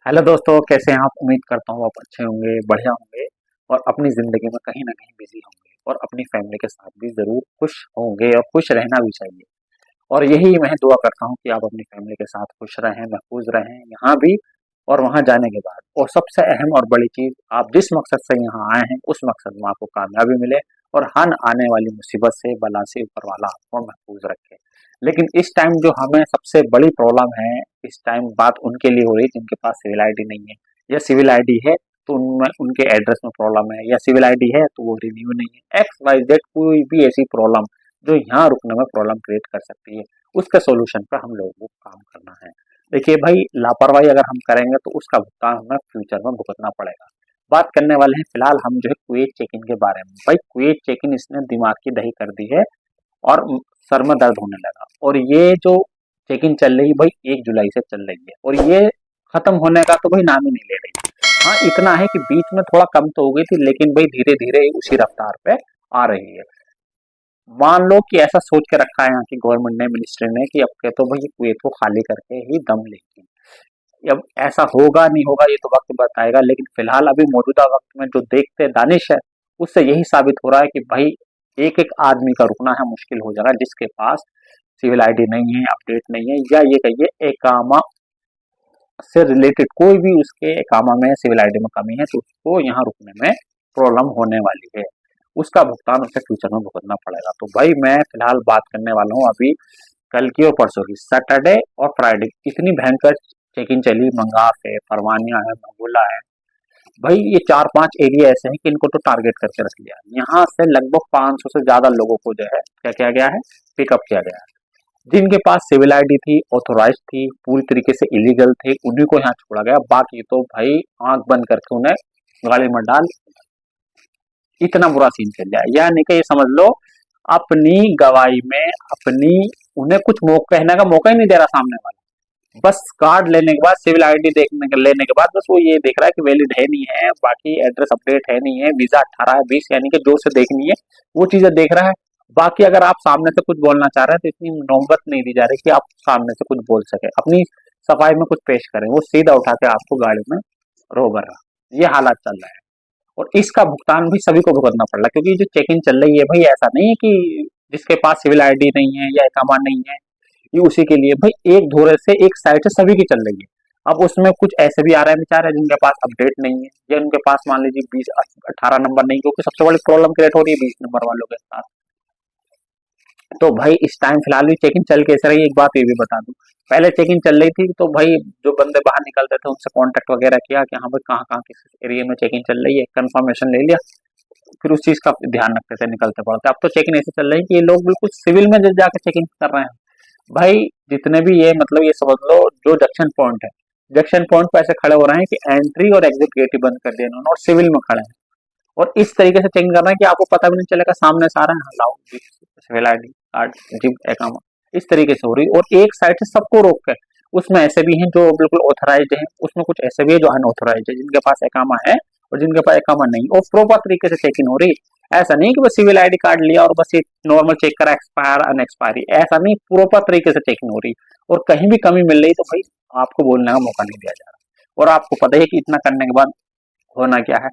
Hello दोस्तों, कैसे हैं आप? उम्मीद करता हूँ आप अच्छे होंगे, बढ़िया होंगे और अपनी ज़िंदगी में कहीं न कहीं बिज़ी होंगे और अपनी फैमिली के साथ भी ज़रूर खुश होंगे और खुश रहना भी चाहिए। और यही मैं दुआ करता हूँ कि आप अपनी फैमिली के साथ खुश रहें, महफूज़ रहें, यहाँ भी और वहाँ जाने के बाद। और सबसे अहम और बड़ी चीज़, आप जिस मकसद से यहाँ आए हैं, उस मकसद में आपको कामयाबी मिले और हर आने वाली मुसीबत से, बला से ऊपर वाला आपको महफूज़ रखे। लेकिन इस टाइम जो हमें सबसे बड़ी प्रॉब्लम है, इस टाइम बात उनके लिए हो रही है जिनके पास सिविल आईडी नहीं है, या सिविल आईडी है तो उनमें उनके एड्रेस में प्रॉब्लम है, या सिविल आईडी है तो वो रिन्यू नहीं है, एक्स वाई जेड कोई भी ऐसी प्रॉब्लम जो यहाँ रुकने में प्रॉब्लम क्रिएट कर सकती है, उसके सॉल्यूशन पर हम लोगों को काम करना है। देखिए भाई, लापरवाही अगर हम करेंगे तो उसका भुगतान हमें फ्यूचर में भुगतना पड़ेगा। बात करने वाले हैं फिलहाल हम जो है कुवैत चेक इन के बारे में। भाई कुवैत चेक इन इसने दिमाग की दही कर दी है और सर में दर्द होने लगा। और ये जो चेक इन चल रही है भाई 1 जुलाई से चल रही है और ये खत्म होने का तो भाई नाम ही नहीं ले रही। हाँ, इतना है कि बीच में थोड़ा कम तो हो गई थी, लेकिन भाई धीरे धीरे उसी रफ्तार पे आ रही है। मान लो कि ऐसा सोच के रखा है यहाँ की गवर्नमेंट ने, मिनिस्ट्री ने, कि अब के तो भाई कुवैत को खाली करके ही दम लेगी। अब ऐसा होगा नहीं होगा ये तो वक्त बताएगा, लेकिन फिलहाल अभी मौजूदा वक्त में जो देखते दानिश है, उससे यही साबित हो रहा है कि भाई एक एक आदमी का रुकना है मुश्किल हो जाएगा, जिसके पास सिविल आईडी नहीं है, अपडेट नहीं है, या ये कहिए एकामा से रिलेटेड कोई भी उसके एकामा में सिविल आईडी में कमी है, तो उसको यहाँ रुकने में प्रॉब्लम होने वाली है। उसका भुगतान उसे फ्यूचर में भुगतना पड़ेगा। तो भाई मैं फिलहाल बात करने वाला हूँ अभी कल की और परसों की, सैटरडे और फ्राइडे इतनी भयंकर चेक इन चली। मंगाफ है, परवानिया है, मंगोला है। भाई ये 4-5 एरिया ऐसे हैं कि इनको तो टारगेट करके रख लिया। यहाँ से लगभग 500 से ज्यादा लोगों को जो है क्या किया गया है, पिकअप किया गया है। जिनके पास सिविल आईडी थी, ऑथोराइज थी, पूरी तरीके से इलीगल थे, उन्हीं को यहाँ छोड़ा गया। बाकी तो भाई आंख बंद करके उन्हें गाड़ी में डाल, इतना बुरा सीन चल रहा है। यानी कि ये समझ लो, अपनी गवाही में अपनी उन्हें कुछ कहने का मौका ही नहीं दे रहा सामने वाला। बस कार्ड लेने के बाद, सिविल आईडी लेने के बाद बस वो ये देख रहा है कि वैलिड है नहीं है, बाकी एड्रेस अपडेट है नहीं है, वीजा 18 है 20, यानी कि जो से देखनी है वो चीजें देख रहा है। बाकी अगर आप सामने से कुछ बोलना चाह रहे हैं तो इतनी नौबत नहीं दी जा रही कि आप सामने से कुछ बोल सके, अपनी सफाई में कुछ पेश करें। वो सीधा उठा के आपको गाड़ी में रोक रहा। ये हालात चल रहा है और इसका भुगतान भी सभी को भुगतना पड़ रहा है, क्योंकि जो चेक इन चल रही है भाई, ऐसा नहीं है कि जिसके पास सिविल आईडी नहीं है या इकामा नहीं है ये उसी के लिए। भाई एक धोरे से, एक साइड से सभी की चल रही है। अब उसमें कुछ ऐसे भी आ रहे हैं बेचारे जिनके पास अपडेट नहीं है, या उनके पास मान लीजिए 20-18 नंबर नहीं, क्योंकि सबसे बड़ी प्रॉब्लम क्रिएट हो रही है 20 नंबर वालों के साथ। तो भाई इस टाइम फिलहाल भी चेकिंग चल कैसे रही है, एक बात ये भी बता दूं। पहले चेकिंग चल रही थी तो भाई जो बंदे बाहर निकलते थे उनसे कांटेक्ट वगैरह किया कि हाँ भाई कहाँ कहाँ किस एरिया में चेकिंग चल रही है, कंफर्मेशन ले लिया, फिर उस चीज का ध्यान रखते थे निकलते पड़ते। अब तो चेकिंग ऐसे चल रही है कि ये लोग बिल्कुल सिविल में जाके चेकिंग कर रहे हैं। भाई जितने भी ये मतलब ये समझ लो, जो जंक्शन पॉइंट है, जंक्शन पॉइंट पर ऐसे खड़े हो रहे हैं कि एंट्री और एग्जिट गेट ही बंद कर दिया इन्होंने और सिविल में खड़े हैं। और इस तरीके से चेकिंग कर रहे हैं कि आपको पता भी नहीं चलेगा सामने से आ रहा है, हाँ लाओ जी सिविल आईडी कार्ड जी एकामा। इस तरीके से हो रही और एक साइड से सबको रोक कर। उसमें ऐसे भी हैं जो बिल्कुल ऑथराइज्ड हैं, उसमें कुछ ऐसे भी है जो अनऑथराइज्ड है, जिनके पास एकामा है और जिनके पास एकामा नहीं, और प्रॉपर तरीके से चेकिंग हो रही। ऐसा नहीं कि बस सिविल आईडी कार्ड लिया और बस ये नॉर्मल चेक करा एक्सपायर अनएक्सपायरी, ऐसा नहीं, प्रॉपर तरीके से चेकिंग हो रही। और कहीं भी कमी मिल रही तो भाई आपको बोलने का मौका नहीं दिया जा रहा। और आपको पता है कि इतना करने के बाद होना क्या है,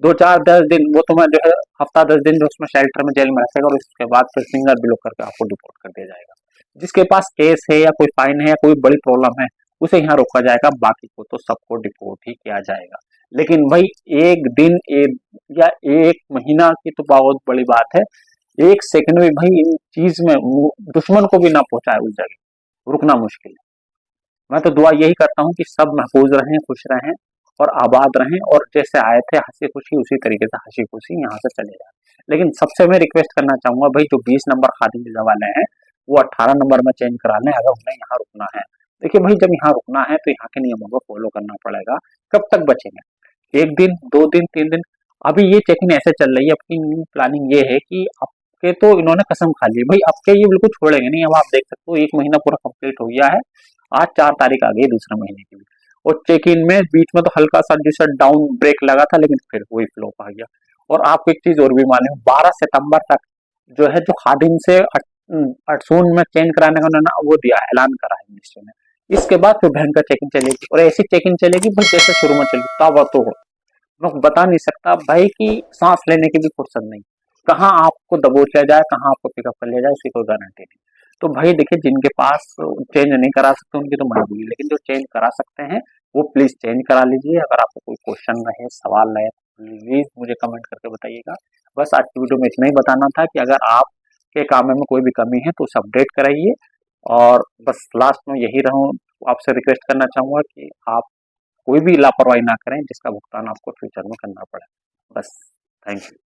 2-4-10 दिन वो तुम्हें जो है, हफ्ता 10 दिन जो उसमें शेल्टर में जेल में रखेगा और उसके बाद फिर फिंगर ब्लॉक करके आपको डिपोर्ट कर दिया जाएगा। जिसके पास केस है या कोई फाइन है या कोई बड़ी प्रॉब्लम है उसे यहाँ रोका जाएगा, बाकी को तो सबको डिपोर्ट ही किया जाएगा। लेकिन भाई एक दिन या एक महीना की तो बहुत बड़ी बात है, एक सेकंड में भाई इन चीज में दुश्मन को भी ना पहुंचाए उस जगह, रुकना मुश्किल है। मैं तो दुआ यही करता हूँ कि सब महफूज रहें, खुश रहें और आबाद रहें, और जैसे आए थे हंसी खुशी उसी तरीके से हंसी खुशी यहाँ से चले जाए। लेकिन सबसे मैं रिक्वेस्ट करना चाहूंगा भाई, जो 20 नंबर खादी वीजा वाले हैं वो 18 नंबर में चेंज करा लें अगर उन्हें यहाँ रुकना है। देखिए भाई, जब यहाँ रुकना है तो यहाँ के नियमों को फॉलो करना पड़ेगा। कब तक बचेंगे? 1 दिन, 2 दिन, 3 दिन? अभी ये चेकिंग ऐसे चल रही है, अपनी न्यू प्लानिंग ये है कि आपके तो इन्होंने कसम खा ली भाई, अब के ये बिल्कुल छोड़ेंगे नहीं। अब आप देख सकते हो 1 महीना पूरा कंप्लीट हो गया है, आज 4 तारीख आ गई दूसरे महीने की भी। और चेक इन में बीच में तो हल्का सा जैसा डाउन ब्रेक लगा था, लेकिन फिर वही फ्लोप आ गया। और आपको एक चीज और भी मालूम है, 12 सितंबर तक जो है, जो खादिम से अटसून में चेंज कराने का उन्होंने वो दिया, ऐलान करा है मिनिस्ट्री ने इसके बाद फिर भयंकर चेकिंग चलेगी और ऐसी चेकिंग चलेगी भाई जैसे शुरू में चली ताबा तो हो। मैं बता नहीं सकता भाई कि सांस लेने की भी फुर्सत नहीं, कहाँ आपको दबोच लिया जाए, कहाँ आपको पिकअप कर लिया जाए, उसकी कोई गारंटी नहीं। तो भाई देखिए, जिनके पास चेंज नहीं करा सकते उनकी तो मजबूरी है, लेकिन जो चेंज करा सकते हैं वो प्लीज चेंज करा लीजिए। अगर आपको कोई क्वेश्चन रहे, सवाल रहे, प्लीज मुझे कमेंट करके बताइएगा। बस आज की वीडियो में इतना ही बताना था कि अगर आपके काम में कोई भी कमी है तो उसे अपडेट कराइए। और बस लास्ट में यही रहूं, आपसे रिक्वेस्ट करना चाहूंगा कि आप कोई भी लापरवाही ना करें जिसका भुगतान आपको फ्यूचर में करना पड़े। बस, थैंक यू।